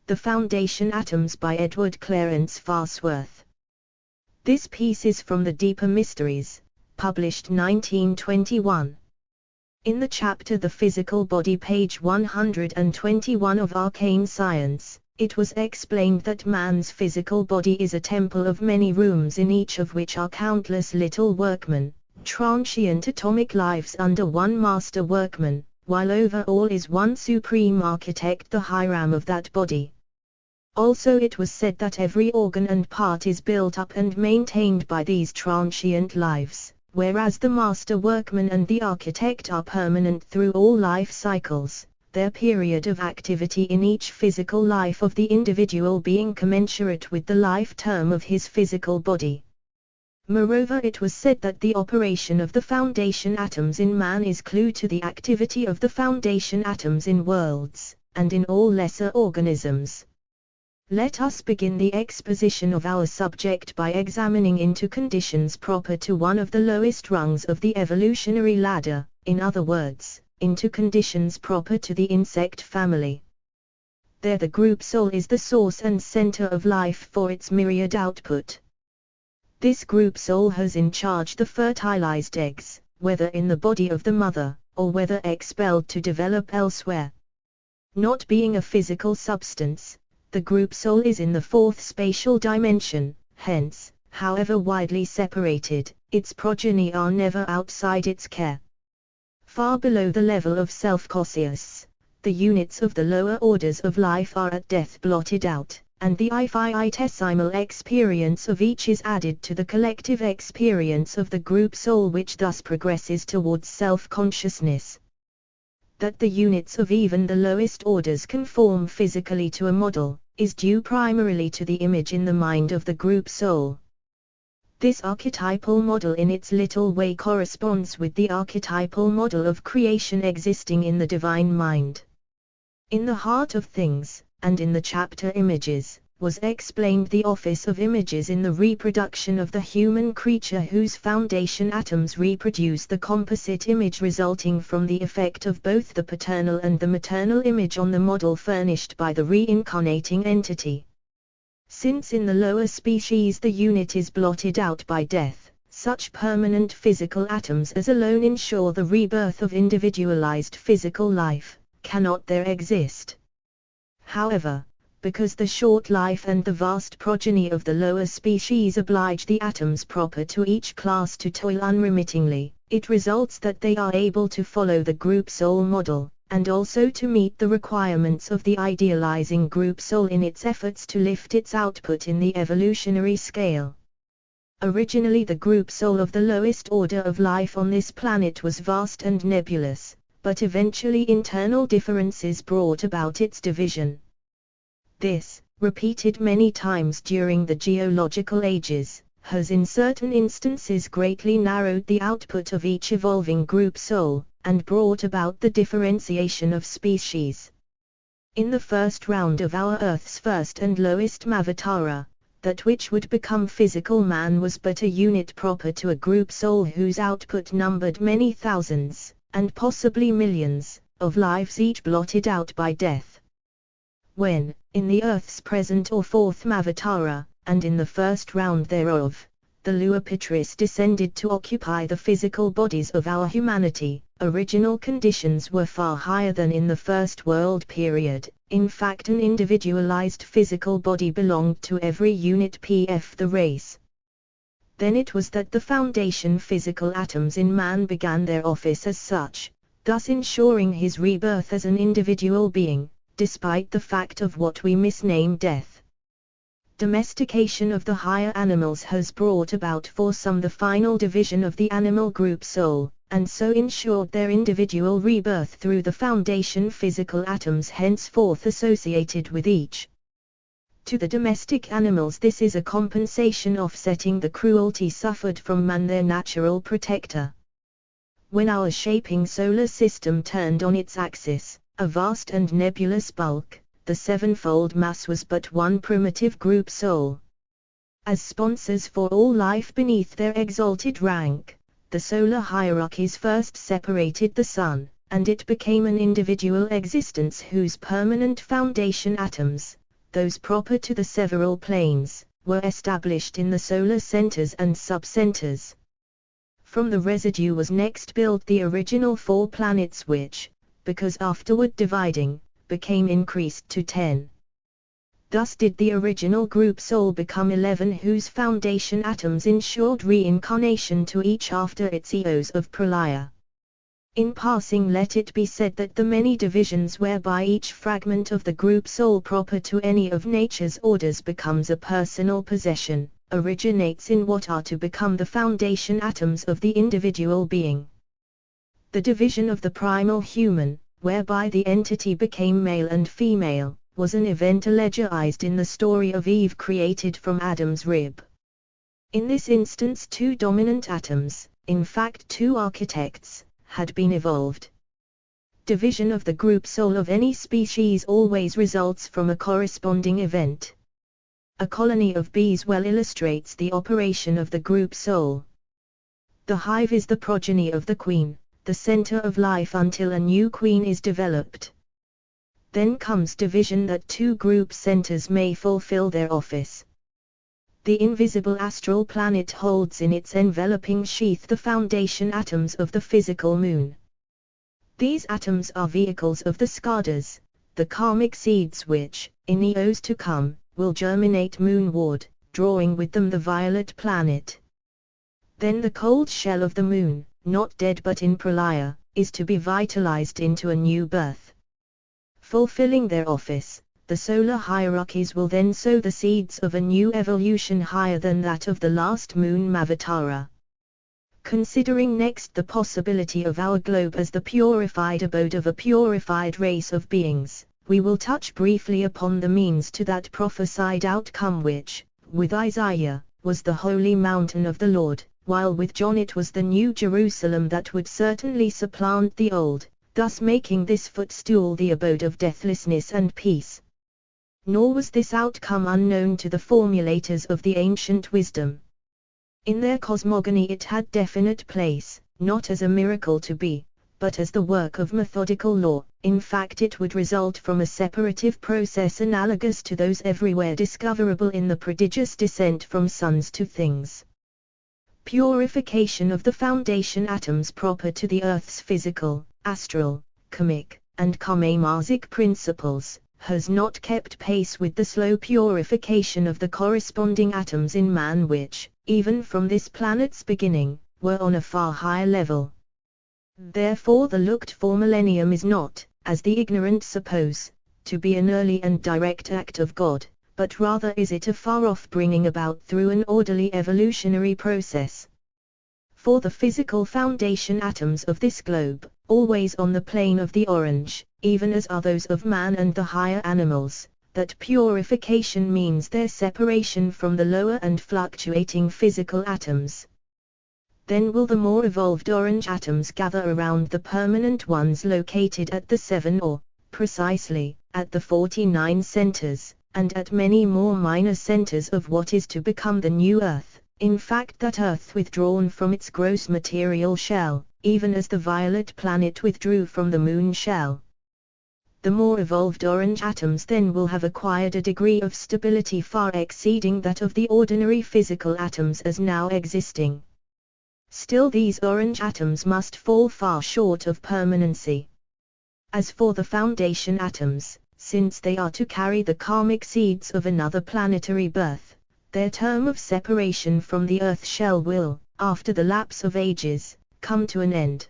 The Foundation Atoms by Edward Clarence Farnsworth. This piece is from The Deeper Mysteries, published 1921. In the chapter The Physical Body, page 121 of Arcane Science, it was explained that man's physical body is a temple of many rooms, in each of which are countless little workmen, transient atomic lives under one master workman, while over all is one supreme architect, the Hiram of that body. Also it was said that every organ and part is built up and maintained by these transient lives, whereas the master workman and the architect are permanent through all life cycles, their period of activity in each physical life of the individual being commensurate with the life term of his physical body. Moreover, it was said that the operation of the foundation atoms in man is clue to the activity of the foundation atoms in worlds, and in all lesser organisms. Let us begin the exposition of our subject by examining into conditions proper to one of the lowest rungs of the evolutionary ladder, in other words, into conditions proper to the insect family. There the group soul is the source and center of life for its myriad output. This group soul has in charge the fertilized eggs, whether in the body of the mother, or whether expelled to develop elsewhere. Not being a physical substance, the group soul is in the fourth spatial dimension, hence, however widely separated, its progeny are never outside its care. Far below the level of self-consciousness, the units of the lower orders of life are at death blotted out, and the infinitesimal experience of each is added to the collective experience of the group soul, which thus progresses towards self-consciousness. That the units of even the lowest orders conform physically to a model, is due primarily to the image in the mind of the group soul. This archetypal model in its little way corresponds with the archetypal model of creation existing in the divine mind. In the heart of things, and in the chapter Images, was explained the office of images in the reproduction of the human creature, whose foundation atoms reproduce the composite image resulting from the effect of both the paternal and the maternal image on the model furnished by the reincarnating entity. Since in the lower species the unit is blotted out by death, such permanent physical atoms as alone ensure the rebirth of individualized physical life, cannot there exist. However, because the short life and the vast progeny of the lower species oblige the atoms proper to each class to toil unremittingly, it results that they are able to follow the group soul model, and also to meet the requirements of the idealizing group soul in its efforts to lift its output in the evolutionary scale. Originally the group soul of the lowest order of life on this planet was vast and nebulous, but eventually internal differences brought about its division. This, repeated many times during the geological ages, has in certain instances greatly narrowed the output of each evolving group soul, and brought about the differentiation of species. In the first round of our Earth's first and lowest Mavatara, that which would become physical man was but a unit proper to a group soul whose output numbered many thousands, and possibly millions, of lives each blotted out by death. When, in the Earth's present or fourth Mavatara, and in the first round thereof, the Luapitris descended to occupy the physical bodies of our humanity, original conditions were far higher than in the first world period. In fact, an individualized physical body belonged to every unit pf the race. Then it was that the foundation physical atoms in man began their office as such, thus ensuring his rebirth as an individual being, despite the fact of what we misname death. Domestication of the higher animals has brought about for some the final division of the animal group soul, and so ensured their individual rebirth through the foundation physical atoms henceforth associated with each. To the domestic animals this is a compensation offsetting the cruelty suffered from man, their natural protector. When our shaping solar system turned on its axis, a vast and nebulous bulk, the sevenfold mass was but one primitive group soul. As sponsors for all life beneath their exalted rank, the solar hierarchies first separated the sun, and it became an individual existence whose permanent foundation atoms, those proper to the several planes, were established in the solar centers and subcenters. From the residue was next built the original 4 planets which, because afterward dividing, became increased to 10. Thus did the original group soul become 11, whose foundation atoms ensured reincarnation to each after its eons of pralaya. In passing, let it be said that the many divisions whereby each fragment of the group soul proper to any of nature's orders becomes a personal possession, originates in what are to become the foundation atoms of the individual being. The division of the primal human, whereby the entity became male and female, was an event allegorized in the story of Eve created from Adam's rib. In this instance 2 dominant atoms, in fact 2 architects, had been evolved. Division of the group soul of any species always results from a corresponding event. A colony of bees well illustrates the operation of the group soul. The hive is the progeny of the queen, the center of life until a new queen is developed. Then comes division that 2 group centers may fulfill their office. The invisible astral planet holds in its enveloping sheath the foundation atoms of the physical moon. These atoms are vehicles of the skadas, the karmic seeds which, in eons to come, will germinate moonward, drawing with them the violet planet. Then the cold shell of the moon, not dead but in pralaya, is to be vitalized into a new birth. Fulfilling their office, the solar hierarchies will then sow the seeds of a new evolution higher than that of the last moon Mavatara. Considering next the possibility of our globe as the purified abode of a purified race of beings, we will touch briefly upon the means to that prophesied outcome which, with Isaiah, was the holy mountain of the Lord, while with John it was the new Jerusalem that would certainly supplant the old, thus making this footstool the abode of deathlessness and peace. Nor was this outcome unknown to the formulators of the ancient wisdom. In their cosmogony it had definite place, not as a miracle to be, but as the work of methodical law. In fact, it would result from a separative process analogous to those everywhere discoverable in the prodigious descent from suns to things. Purification of the foundation atoms proper to the Earth's physical, astral, kamic, and karmamasic principles, has not kept pace with the slow purification of the corresponding atoms in man which, even from this planet's beginning, were on a far higher level. Therefore the looked-for millennium is not, as the ignorant suppose, to be an early and direct act of God, but rather is it a far-off bringing about through an orderly evolutionary process. For the physical foundation atoms of this globe, always on the plane of the orange, even as are those of man and the higher animals, that purification means their separation from the lower and fluctuating physical atoms. Then will the more evolved orange atoms gather around the permanent ones located at the 7 or, precisely, at the 49 centers, and at many more minor centers of what is to become the new Earth, in fact that Earth withdrawn from its gross material shell, even as the violet planet withdrew from the moon shell. The more evolved orange atoms then will have acquired a degree of stability far exceeding that of the ordinary physical atoms as now existing. Still these orange atoms must fall far short of permanency. As for the foundation atoms, since they are to carry the karmic seeds of another planetary birth, their term of separation from the Earth shell will, after the lapse of ages, come to an end.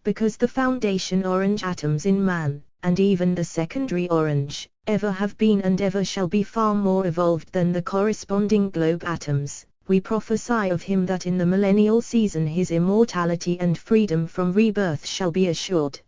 Because the foundation orange atoms in man, and even the secondary orange, ever have been and ever shall be far more evolved than the corresponding globe atoms, we prophesy of him that in the millennial season his immortality and freedom from rebirth shall be assured.